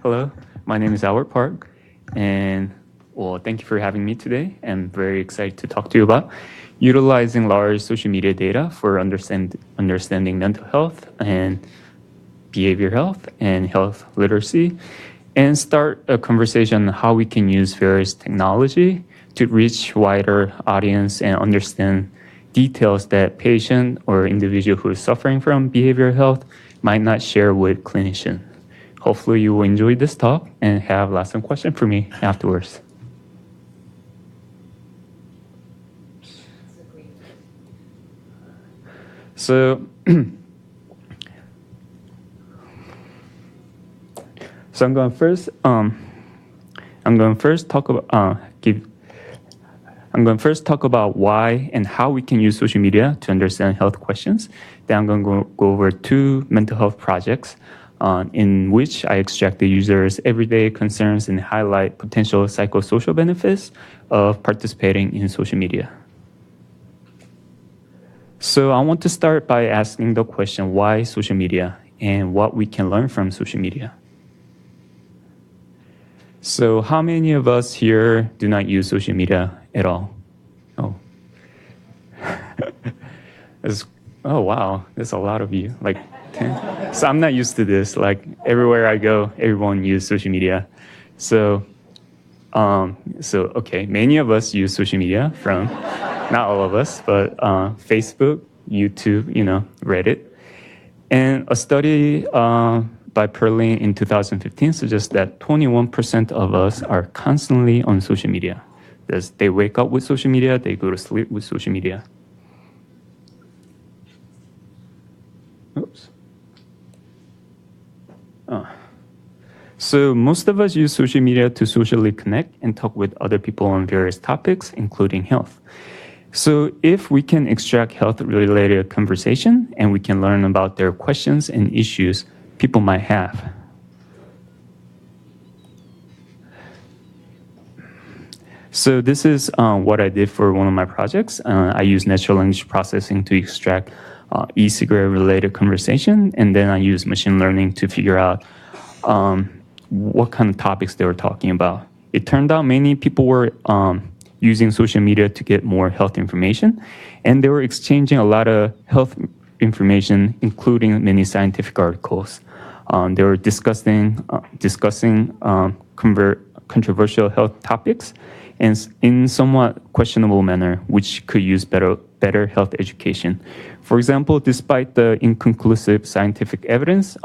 Hello, my name is Albert Park, and thank you for having me today. I'm very excited to talk to you about utilizing large social media data for understanding mental health and behavior health and health literacy, and start a conversation on how we can use various technology to reach wider audience and understand details that patient or individual who is suffering from behavioral health might not share with clinician. Hopefully you will enjoy this talk and have lots of questions for me afterwards. So, so I'm going to first talk about why and how we can use social media to understand health questions. Then I'm going to go over 2 mental health projects in which I extract the user's everyday concerns and highlight potential psychosocial benefits of participating in social media. So I want to start by asking the question, why social media and what we can learn from social media? So how many of us here do not use social media at all? Oh. Oh, wow, there's a lot of you, like 10. So I'm not used to this. Like everywhere I go, everyone uses social media. So okay, many of us use social media from, not all of us, but Facebook, YouTube, Reddit. And a study by Perlin in 2015 suggests that 21% of us are constantly on social media. They wake up with social media, they go to sleep with social media. Oops. So most of us use social media to socially connect and talk with other people on various topics, including health. So if we can extract health-related conversation and we can learn about their questions and issues people might have. So this is what I did for one of my projects. I use natural language processing to extract e-cigarette related conversation, and then I use machine learning to figure out what kind of topics they were talking about. It turned out many people were using social media to get more health information, and they were exchanging a lot of health information, including many scientific articles. They were discussing controversial health topics and in somewhat questionable manner, which could use better health education. For example, despite the inconclusive scientific evidence,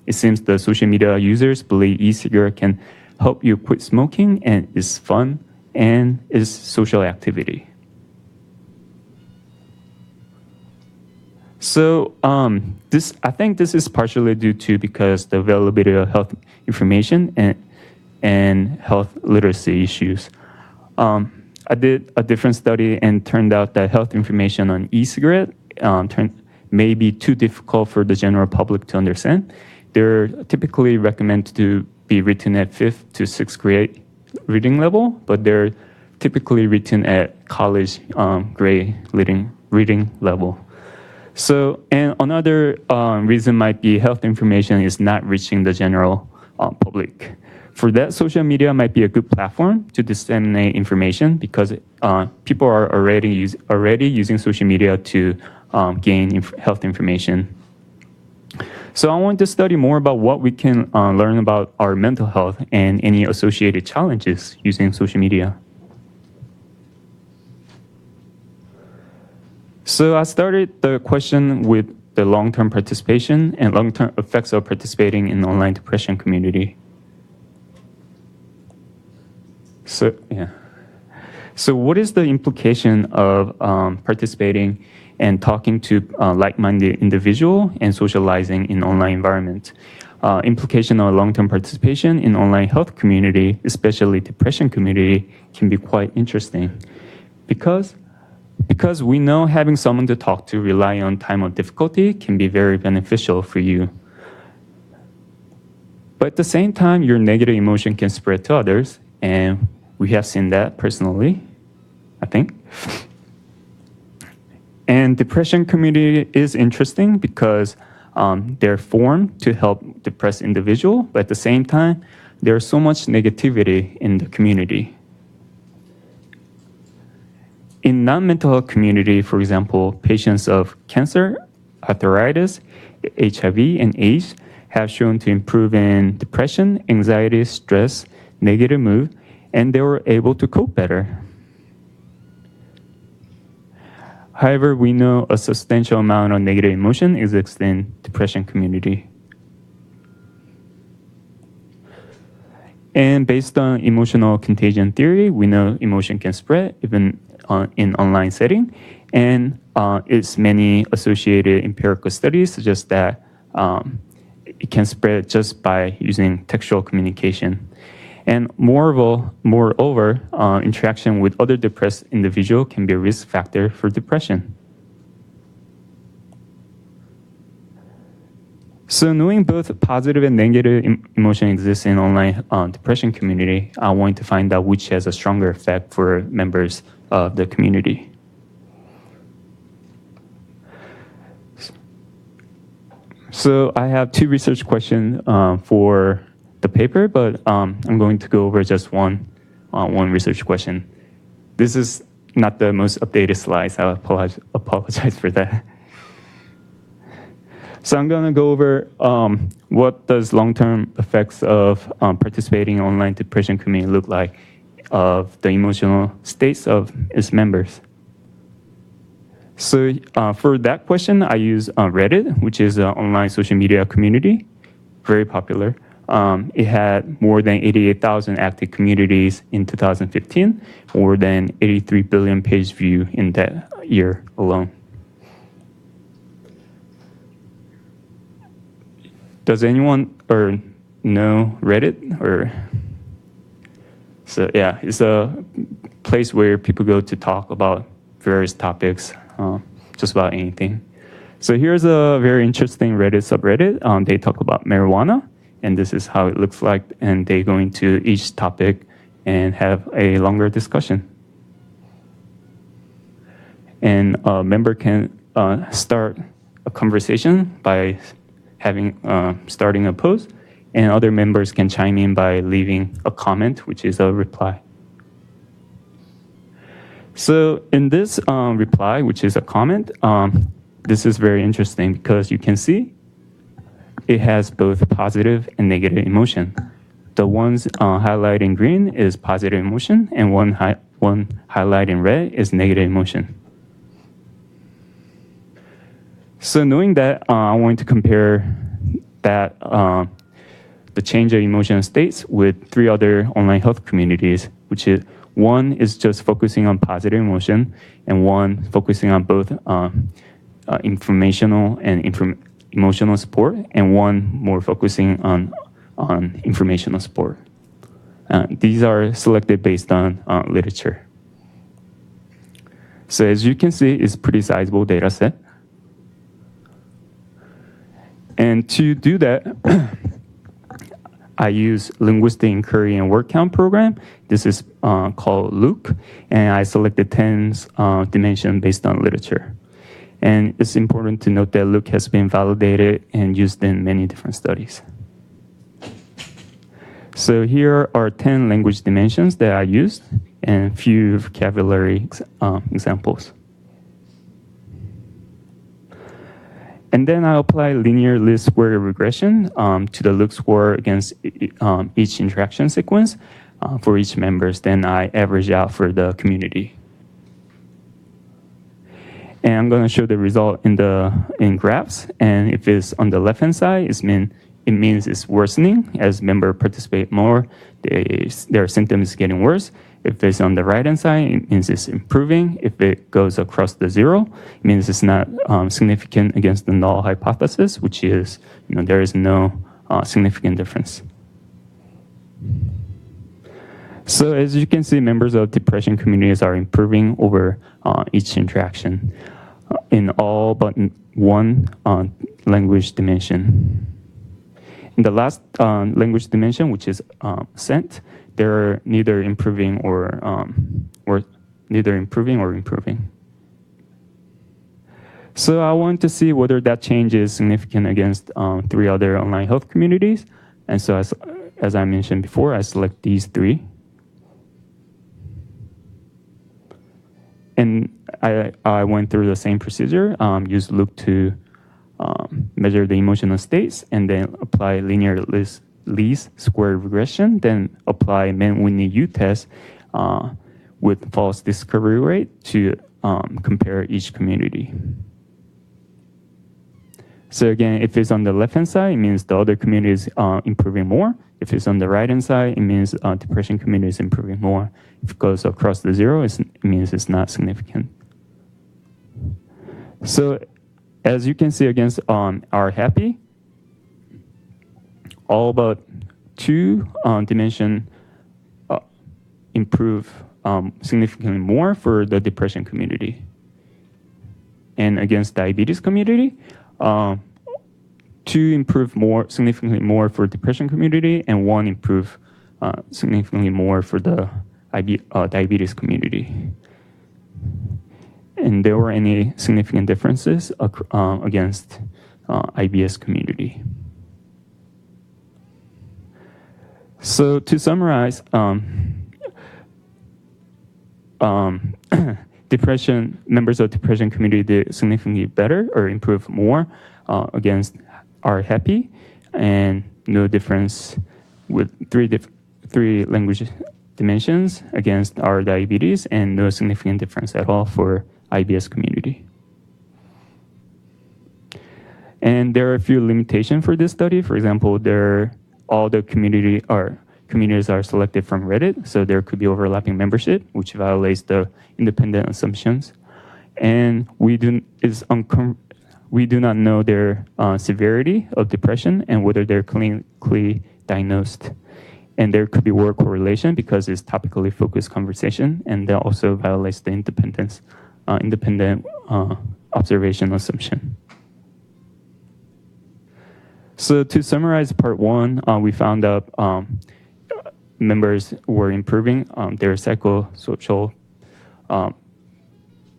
it seems the social media users believe e-cigarette can help you quit smoking and is fun and is social activity. So I think this is partially due to because the availability of health information and health literacy issues. I did a different study and turned out that health information on e-cigarette may be too difficult for the general public to understand. They're typically recommended to be written at 5th to 6th grade reading level, but they're typically written at college grade reading level. So, and another reason might be health information is not reaching the general public. For that, social media might be a good platform to disseminate information because people are already using social media to gain health information. So I want to study more about what we can learn about our mental health and any associated challenges using social media. So I started the question with the long-term participation and long-term effects of participating in the online depression community. So, yeah. So what is the implication of participating and talking to like-minded individual and socializing in online environment? Implication of long-term participation in online health community, especially depression community, can be quite interesting. Because we know having someone to talk to rely on time of difficulty can be very beneficial for you. But at the same time, your negative emotion can spread to others, and we have seen that personally, I think. And depression community is interesting because They're formed to help depressed individual, but at the same time, there's so much negativity in the community. In non-mental health community, for example, patients of cancer, arthritis, HIV, and AIDS have shown to improve in depression, anxiety, stress, negative mood, and they were able to cope better. However, we know a substantial amount of negative emotion exists in depression community. And based on emotional contagion theory, we know emotion can spread even in online setting, and its many associated empirical studies suggest that it can spread just by using textual communication. And moreover, interaction with other depressed individuals can be a risk factor for depression. So knowing both positive and negative emotion exists in online depression community, I wanted to find out which has a stronger effect for members of the community. So I have two research questions for the paper, but I'm going to go over just one research question. This is not the most updated slides. I apologize for that. So I'm going to go over what does long-term effects of participating in online depression community look like of the emotional states of its members. So for that question, I use Reddit, which is an online social media community, very popular. It had more than 88,000 active communities in 2015, more than 83 billion page view in that year alone. Does anyone know Reddit? So yeah, it's a place where people go to talk about various topics, just about anything. So here's a very interesting Reddit subreddit. They talk about marijuana, and this is how it looks like, and they go into each topic and have a longer discussion. And a member can start a conversation by starting a post, and other members can chime in by leaving a comment, which is a reply. So in this reply, which is a comment, this is very interesting because you can see it has both positive and negative emotion. The ones highlighted in green is positive emotion, and one highlighted in red is negative emotion. So knowing that, I want to compare that the change of emotional states with 3 other online health communities, which is one is just focusing on positive emotion, and one focusing on both informational and emotional support, and one more focusing on informational support. These are selected based on literature. So as you can see, it's a pretty sizable data set. And to do that, I use linguistic inquiry and word count program. This is called Luke, and I selected 10 dimensions based on literature. And it's important to note that Luke has been validated and used in many different studies. So here are 10 language dimensions that I used and a few vocabulary examples. And then I apply linear least square regression to the Luke score against each interaction sequence for each members. Then I average out for the community. And I'm going to show the result in graphs. And if it's on the left-hand side, it means it's worsening. As members participate more, their symptoms getting worse. If it's on the right-hand side, it means it's improving. If it goes across the 0, it means it's not significant against the null hypothesis, which is, there is no significant difference. So as you can see, members of depression communities are improving over each interaction in all but one language dimension. In the last language dimension, which is scent, they're neither improving or improving. So I want to see whether that change is significant against 3 other online health communities. And so as I mentioned before, I select these 3. And I went through the same procedure, use Loop to measure the emotional states, and then apply linear least square regression, then apply Mann-Whitney U-test with false discovery rate to compare each community. So again, if it's on the left-hand side, it means the other community is improving more. If it's on the right-hand side, it means depression community is improving more. If it goes across the 0, it means it's not significant. So as you can see against our happy, all but 2 dimension improve significantly more for the depression community. And against diabetes community, 2 improve significantly more for depression community, and 1 improve significantly more for the diabetes community. And there were any significant differences against IBS community. So to summarize, members of depression community did significantly better or improved more against our happy, and no difference with 3 language dimensions against our diabetes, and no significant difference at all for IBS community. And there are a few limitations for this study. For example, all the communities are selected from Reddit, so there could be overlapping membership, which violates the independent assumptions. And we do not know their severity of depression and whether they're clinically diagnosed. And there could be word correlation because it's topically focused conversation, and that also violates the independent observation assumption. So to summarize part 1, we found out members were improving, their psychosocial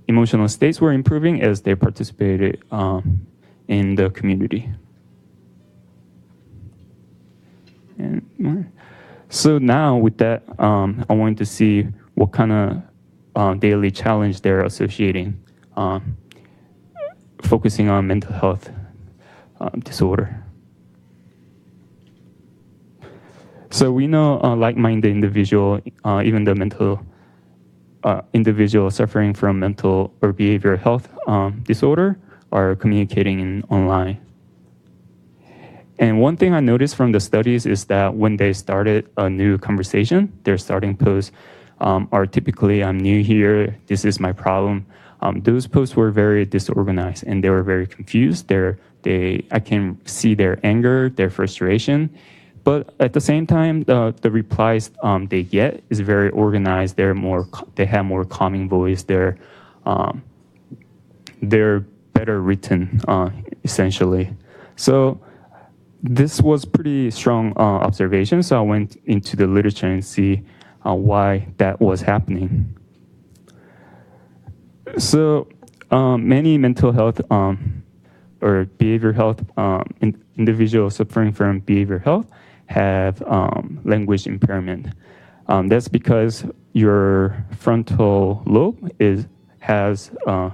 emotional states were improving as they participated in the community. And so now with that, I wanted to see what kind of daily challenge they're associating, focusing on mental health disorder. So we know like-minded individual, even the mental individual suffering from mental or behavioral health disorder, are communicating online. And one thing I noticed from the studies is that when they started a new conversation, their starting posts are typically, "I'm new here, this is my problem." Those posts were very disorganized and they were very confused. I can see their anger, their frustration. But at the same time, the replies they get is very organized. They have more calming voice. They're better written, essentially. So this was pretty strong observation. So I went into the literature and see why that was happening. So many mental health or behavioral health individuals suffering from behavioral health have language impairment. That's because your frontal lobe has a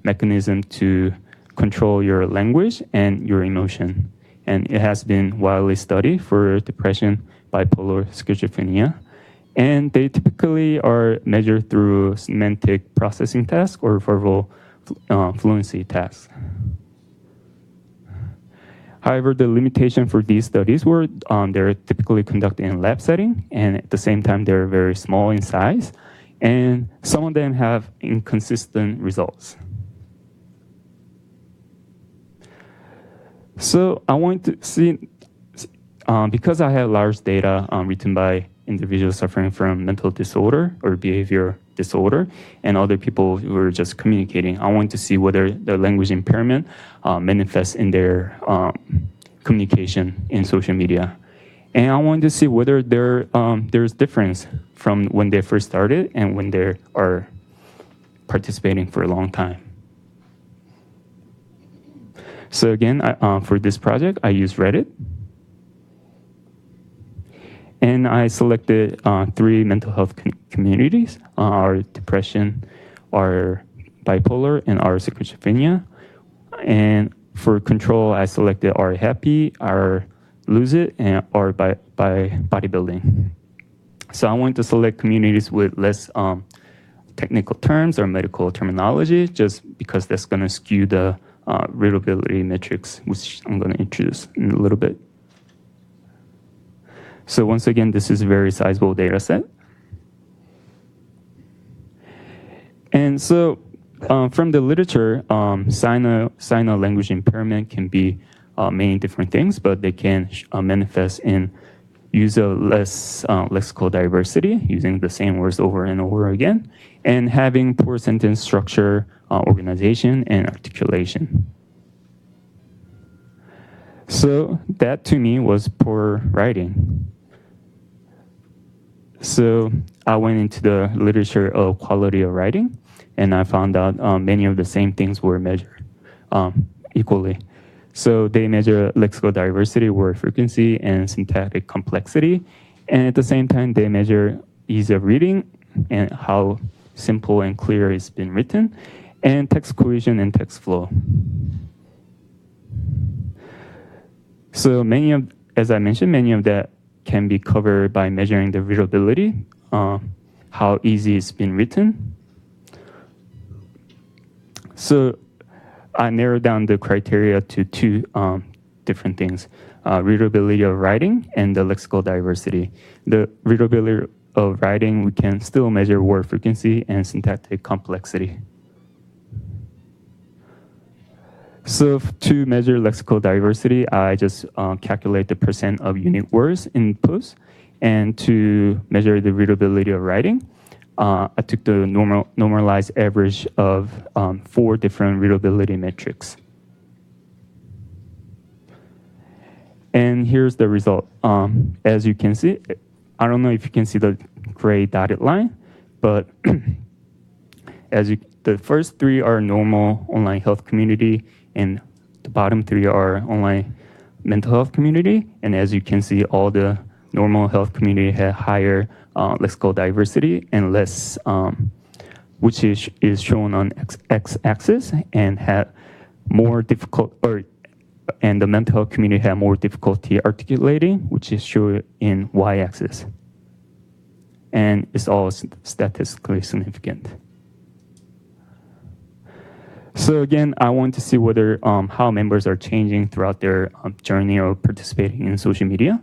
mechanism to control your language and your emotion. And it has been widely studied for depression, bipolar schizophrenia. And they typically are measured through semantic processing tasks or verbal fluency tasks. However, the limitation for these studies were they're typically conducted in lab setting, and at the same time, they're very small in size, and some of them have inconsistent results. So I want to see, because I have large data written by individuals suffering from mental disorder or behavior disorder and other people who are just communicating, I want to see whether the language impairment manifests in their communication in social media. And I want to see whether there's difference from when they first started and when they are participating for a long time. So again, for this project, I used Reddit. And I selected 3 mental health communities, our depression, our bipolar, and our schizophrenia. And for control, I selected our happy, our lose it, and our by bodybuilding. So I wanted to select communities with less technical terms or medical terminology, just because that's going to skew the readability metrics, which I'm going to introduce in a little bit. So once again, this is a very sizable data set. And so from the literature, sign language impairment can be many different things, but they can manifest in use of less lexical diversity, using the same words over and over again, and having poor sentence structure, organization, and articulation. So that to me was poor writing. So I went into the literature of quality of writing, and I found out many of the same things were measured equally. So they measure lexical diversity, word frequency, and syntactic complexity. And at the same time, they measure ease of reading and how simple and clear it's been written, and text cohesion and text flow. So as I mentioned, many of that can be covered by measuring the readability, how easy it's been written. So I narrowed down the criteria to 2 different things, readability of writing and the lexical diversity. The readability of writing, we can still measure word frequency and syntactic complexity. So to measure lexical diversity, I just calculate the % of unique words in posts. And to measure the readability of writing, I took the normalized average of 4 different readability metrics. And here's the result. As you can see, I don't know if you can see the gray dotted line, but the first 3 are normal online health community, and the bottom 3 are online mental health community. And as you can see, all the normal health community had higher lexical diversity and less, which is shown on x-axis, and had more difficult, and the mental health community had more difficulty articulating, which is shown in y-axis. And it's all statistically significant. So again, I want to see whether how members are changing throughout their journey of participating in social media.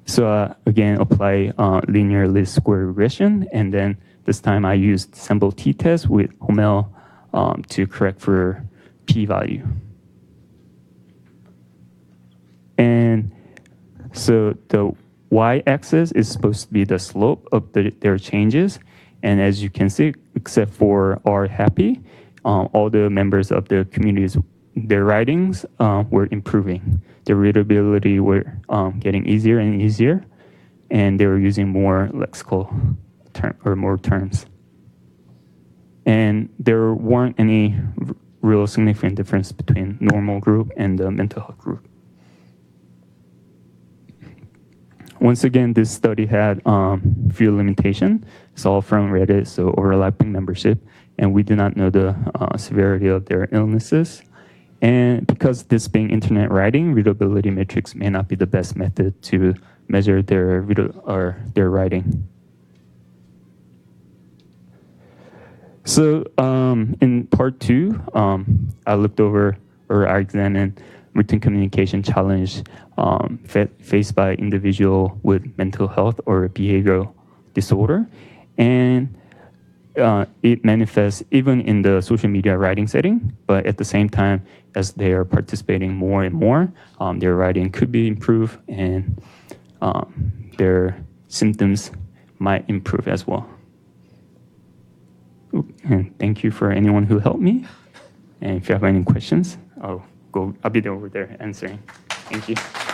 So again, apply linear least square regression, and then this time I used sample t-test with Homel to correct for p-value. And so the y-axis is supposed to be the slope of their changes, and as you can see, except for R happy, all the members of the communities, their writings were improving. Their readability were getting easier and easier, and they were using more lexical more terms. And there weren't any real significant difference between normal group and the mental health group. Once again, this study had few limitations. It's all from Reddit, so overlapping membership, and we do not know the severity of their illnesses. And because this being internet writing, readability metrics may not be the best method to measure their writing. So in part 2, I looked over, or I examined written communication challenge faced by individual with mental health or behavioral disorder. And it manifests even in the social media writing setting, but at the same time, as they are participating more and more, their writing could be improved, and their symptoms might improve as well. And thank you for anyone who helped me. And if you have any questions, I'll be over there answering. Thank you.